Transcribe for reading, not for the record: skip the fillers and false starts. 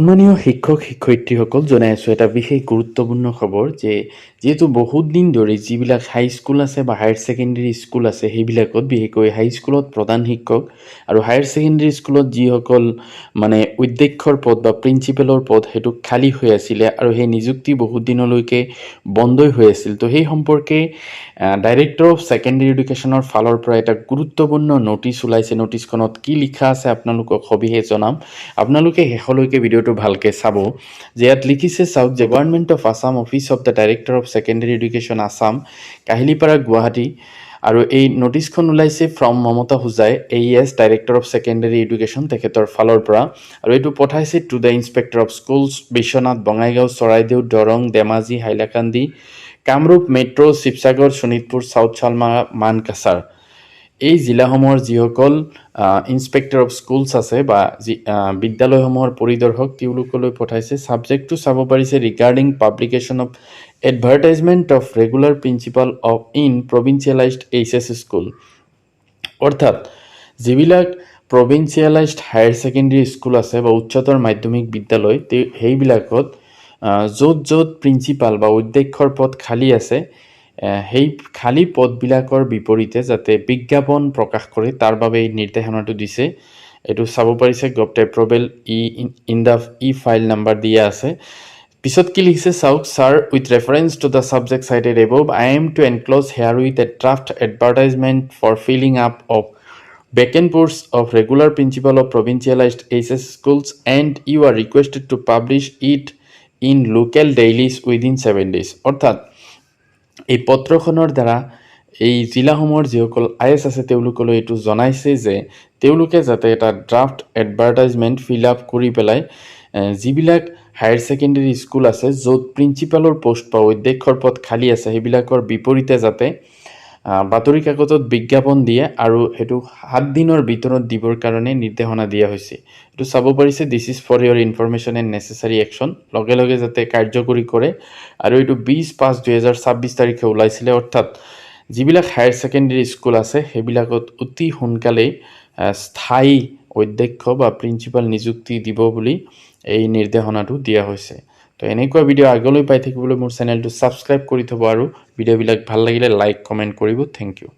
সন্মানীয় শিক্ষক শিক্ষয়িত্ৰীসকল জনাই আছোঁ এটা বিশেষ গুৰুত্বপূৰ্ণ খবৰ যে যিহেতু বহুত দিন ধৰি যিবিলাক হাইস্কুল আছে বা হায়াৰ ছেকেণ্ডেৰী স্কুল আছে সেইবিলাকত বিশেষকৈ হাইস্কুলত প্ৰধান শিক্ষক আৰু হায়াৰ ছেকেণ্ডেৰী স্কুলত যিসকল মানে অধ্যক্ষৰ পদ বা প্ৰিন্সিপালৰ পদ সেইটো খালী হৈ আছিলে আৰু সেই নিযুক্তি বহুত দিনলৈকে বন্ধই হৈ আছিল। তো সেই সম্পৰ্কে ডাইৰেক্টৰ অফ ছেকেণ্ডেৰী এডুকেশ্যনৰ ফালৰ পৰা এটা গুৰুত্বপূৰ্ণ নটিচ ওলাইছে। নটিচখনত কি লিখা আছে আপোনালোকক সবিশেষ জনাম। আপোনালোকে শেষলৈকে ভিডিঅ'টো ভালকৈ চাব। যে ইয়াত লিখিছে চাওক যে government of Assam office of the director of secondary education Assam Kahilipara Guwahati. আৰু এই নটিচখন ওলাইছে from Mamata Hojai AES director of secondary education তেখেতৰ ফালৰ পৰা। আৰু এইটো পঠাইছে to the inspector of schools Biswanath Bongaigaon Charaideo Darrang Dhemaji Hailakandi Kamrup metro' Sivasagar Sonitpur south Salmara Mankachar. এই জিলাসমূহৰ যিসকল ইনস্পেক্টৰ অফ স্কুলছ আছে বা যি বিদ্যালয়সমূহৰ পৰিদৰ্শক তেওঁলোকলৈ পঠাইছে। ছাবজেক্টটো চাব পাৰিছে regarding publication of advertisement of regular principal of in provincialised HS school. অৰ্থাৎ যিবিলাক প্ৰভিঞ্চিয়েলাইজড হায়াৰ ছেকেণ্ডেৰী স্কুল আছে বা উচ্চতৰ মাধ্যমিক বিদ্যালয় সেইবিলাকত য'ত য'ত প্ৰিন্সিপাল বা অধ্যক্ষৰ পদ খালী আছে সেই খালী পদবিলাকৰ বিপৰীতে যাতে বিজ্ঞাপন প্ৰকাশ কৰে তাৰ বাবে এই নিৰ্দেশনাটো দিছে। এইটো চাব পাৰিছে govt approval in the file number দিয়া আছে। পিছত কি লিখিছে চাওক, sir with reference to the subject cited above I am to enclose here with a draft advertisement for filling up of vacant posts of regular principal of provincialized HS schools and you are requested to publish it in local dailies within 7 days। অৰ্থাৎ এই পত্ৰখনৰ দ্বাৰা এই জিলাসমূহৰ যিসকল IS আছে তেওঁলোকলৈ এইটো জনাইছে যে তেওঁলোকে যাতে এটা ড্ৰাফ্ট এডভাৰটাইজমেণ্ট ফিল আপ কৰি পেলাই যিবিলাক হায়াৰ ছেকেণ্ডেৰী স্কুল আছে য'ত প্ৰিন্সিপালৰ পোষ্ট বা অধ্যক্ষৰ পদ খালী আছে সেইবিলাকৰ বিপৰীতে যাতে বাতৰি কাকতত বিজ্ঞাপন দিয়ে আৰু সেইটো 7 দিনৰ ভিতৰত দিবৰ কাৰণে নিৰ্দেশনা দিয়া হৈছে। এইটো চাব পাৰিছে this is for your information and necessary action. লগে লগে যাতে কাৰ্যকৰী কৰে আৰু এইটো 20/5/2026 তাৰিখে ওলাইছিলে। অৰ্থাৎ যিবিলাক হায়াৰ ছেকেণ্ডেৰী স্কুল আছে সেইবিলাকত অতি সোনকালেই স্থায়ী অধ্যক্ষ বা প্ৰিন্সিপাল নিযুক্তি দিব বুলি এই নিৰ্দেশনাটো দিয়া হৈছে। তো এনেকুৱা ভিডিঅ' আগলৈ পাই থাকিবলৈ মোৰ চেনেলটো ছাবস্ক্ৰাইব কৰি থ'ব আৰু ভিডিঅ'বিলাক ভাল লাগিলে লাইক কমেণ্ট কৰিব। Thank U.